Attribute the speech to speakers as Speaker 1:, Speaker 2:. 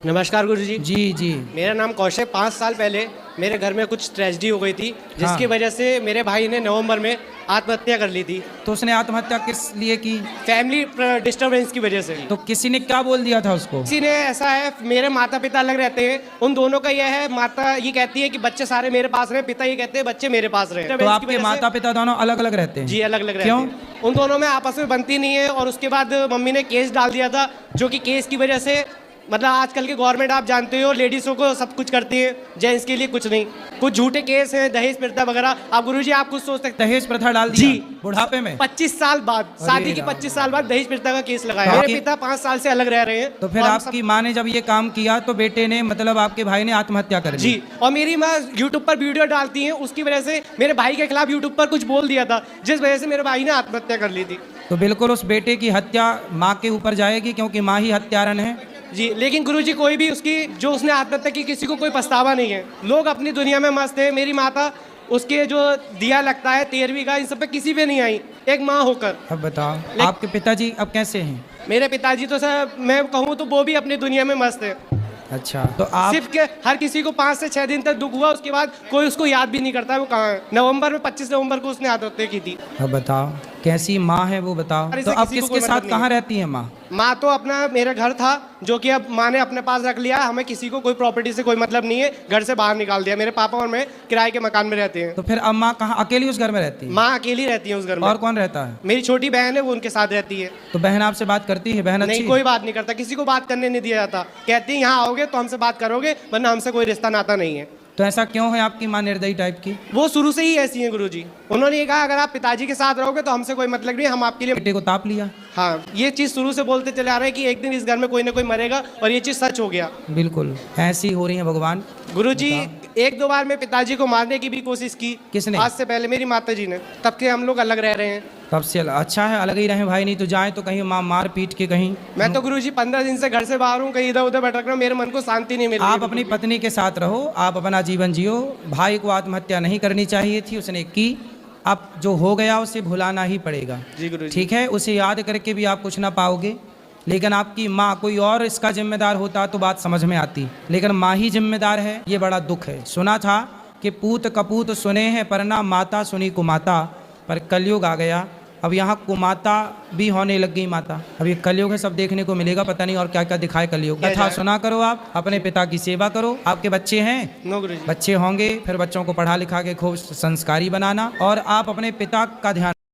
Speaker 1: नमस्कार गुरुजी।
Speaker 2: जी जी।
Speaker 1: मेरा नाम कौशिक। 5 साल पहले मेरे घर में कुछ ट्रेजेडी हो गई थी, जिसकी वजह से मेरे भाई ने नवंबर में आत्महत्या कर ली थी।
Speaker 2: तो उसने आत्महत्या किस लिए की?
Speaker 1: फैमिली डिस्टरबेंस की वजह से।
Speaker 2: तो किसी ने क्या बोल दिया था उसको?
Speaker 1: किसी ने ऐसा है, मेरे माता पिता अलग रहते हैं, उन दोनों का यह है, माता ये कहती है कि बच्चे सारे मेरे पास रहे, पिता ये कहते हैं बच्चे मेरे पास रहे।
Speaker 2: तो आपके माता पिता दोनों अलग अलग रहते हैं?
Speaker 1: जी अलग अलग रहते
Speaker 2: क्यों?
Speaker 1: हैं। उन दोनों में आपस में बनती नहीं है, और उसके बाद मम्मी ने केस डाल दिया था, जो कि केस की वजह से मतलब आजकल के गवर्नमेंट आप जानते हो लेडीज़ों को सब कुछ करती है, जेंट्स के लिए कुछ नहीं। कुछ झूठे केस हैं, दहेज प्रथा वगैरह। आप गुरुजी आप कुछ सोच सकते हैं।
Speaker 2: दहेज प्रथा डाल दी
Speaker 1: जी
Speaker 2: बुढ़ापे में?
Speaker 1: 25 साल बाद, शादी की 25 साल बाद दहेज प्रथा का केस लगाया। मेरे पिता 5 साल से अलग रह रहे हैं।
Speaker 2: तो फिर आपकी माँ ने जब ये काम किया तो बेटे ने मतलब आपके भाई ने आत्महत्या कर ली?
Speaker 1: जी। और मेरी माँ यूट्यूब पर वीडियो डालती है, उसकी वजह से मेरे भाई के खिलाफ यूट्यूब पर कुछ बोल दिया था, जिस वजह से मेरे भाई ने आत्महत्या कर ली थी।
Speaker 2: तो बिल्कुल उस बेटे की हत्या माँ के ऊपर जाएगी, क्योंकि माँ ही हत्यारन है।
Speaker 1: जी लेकिन गुरुजी कोई भी उसकी जो उसने आत्महत्या की, किसी को कोई पछतावा नहीं है। लोग अपनी दुनिया में मस्त है। मेरी माता उसके जो दिया लगता है 13वीं का, इन सब पे किसी पे नहीं आई, एक माँ होकर।
Speaker 2: अब बताओ आपके पिताजी अब कैसे हैं?
Speaker 1: मेरे पिताजी तो सर मैं कहूँ तो वो भी अपनी दुनिया में मस्त है।
Speaker 2: अच्छा, तो आप
Speaker 1: सिर्फ के हर किसी को 5 से 6 दिन तक दुख हुआ, उसके बाद कोई उसको याद भी नहीं करता वो कहाँ है। नवंबर में 25 नवंबर को उसने आत्महत्या की थी।
Speaker 2: अब बताओ कैसी माँ है वो बताओ।
Speaker 1: अरे
Speaker 2: तो
Speaker 1: से
Speaker 2: अब
Speaker 1: किसी को
Speaker 2: किसके
Speaker 1: कोई
Speaker 2: साथ
Speaker 1: मतलब
Speaker 2: कहाँ
Speaker 1: नहीं
Speaker 2: रहती है माँ?
Speaker 1: माँ तो अपना मेरा घर था, जो कि अब माँ ने अपने पास रख लिया। हमें किसी को कोई प्रॉपर्टी से कोई मतलब नहीं है, घर से बाहर निकाल दिया। मेरे पापा और मैं किराए के मकान में रहते हैं।
Speaker 2: तो फिर अब माँ कहाँ अकेली उस घर में रहती है?
Speaker 1: माँ अकेली रहती है उस घर में।
Speaker 2: और कौन रहता है?
Speaker 1: मेरी छोटी बहन है, वो उनके साथ रहती है।
Speaker 2: तो बहन आपसे बात करती है? बहन अच्छी
Speaker 1: नहीं,
Speaker 2: है?
Speaker 1: कोई बात नहीं करता, किसी को बात करने नहीं दिया जाता। कहती है यहाँ आओगे तो हमसे बात करोगे, वरना हमसे कोई रिश्ता नाता नहीं है।
Speaker 2: तो ऐसा क्यों है आपकी माँ निर्दयी टाइप की?
Speaker 1: वो शुरू से ही ऐसी है गुरुजी। उन्होंने ये कहा अगर आप पिताजी के साथ रहोगे तो हमसे कोई मतलब नहीं, हम आपके लिए।
Speaker 2: बेटे को ताप लिया?
Speaker 1: हाँ, ये चीज़ शुरू से बोलते चले आ रहे हैं कि एक दिन इस घर में कोई ना कोई मरेगा, और ये चीज़ सच हो गया।
Speaker 2: बिल्कुल ऐसी हो रही है भगवान।
Speaker 1: गुरुजी 1-2 बार मैं पिताजी को मारने की भी कोशिश की।
Speaker 2: किसने?
Speaker 1: आज से पहले मेरी माता जी ने। तब के हम लोग अलग रह रहे हैं।
Speaker 2: तब से अच्छा है, अलग ही रहे भाई, नहीं तो जाए तो कहीं माँ मार पीट के कहीं।
Speaker 1: मैं तो गुरुजी 15 दिन से घर से बाहर हूँ, कहीं इधर उधर भटक रहा हूँ, मेरे मन को शांति नहीं मिल रही।
Speaker 2: आप अपनी पत्नी के साथ रहो, आप अपना जीवन जियो। भाई को आत्महत्या नहीं करनी चाहिए थी, उसने की। अब जो हो गया उसे भुलाना ही पड़ेगा।
Speaker 1: जी गुरुजी।
Speaker 2: ठीक है, उसे याद करके भी आप कुछ ना पाओगे। लेकिन आपकी माँ, कोई और इसका जिम्मेदार होता तो बात समझ में आती, लेकिन माँ ही जिम्मेदार है, ये बड़ा दुख है। सुना था कि पूत कपूत सुने हैं परना, माता सुनी कुमाता, पर कलयुग आ गया। अब यहाँ कुमाता भी होने लग गई माता। अब ये कलयुग है, सब देखने को मिलेगा, पता नहीं और क्या क्या दिखाए कलयुग। कथा सुना करो, आप अपने पिता की सेवा करो। आपके बच्चे हैं?
Speaker 1: नो गुरुजी।
Speaker 2: बच्चे होंगे, फिर बच्चों को पढ़ा लिखा के खूब संस्कारी बनाना, और आप अपने पिता का ध्यान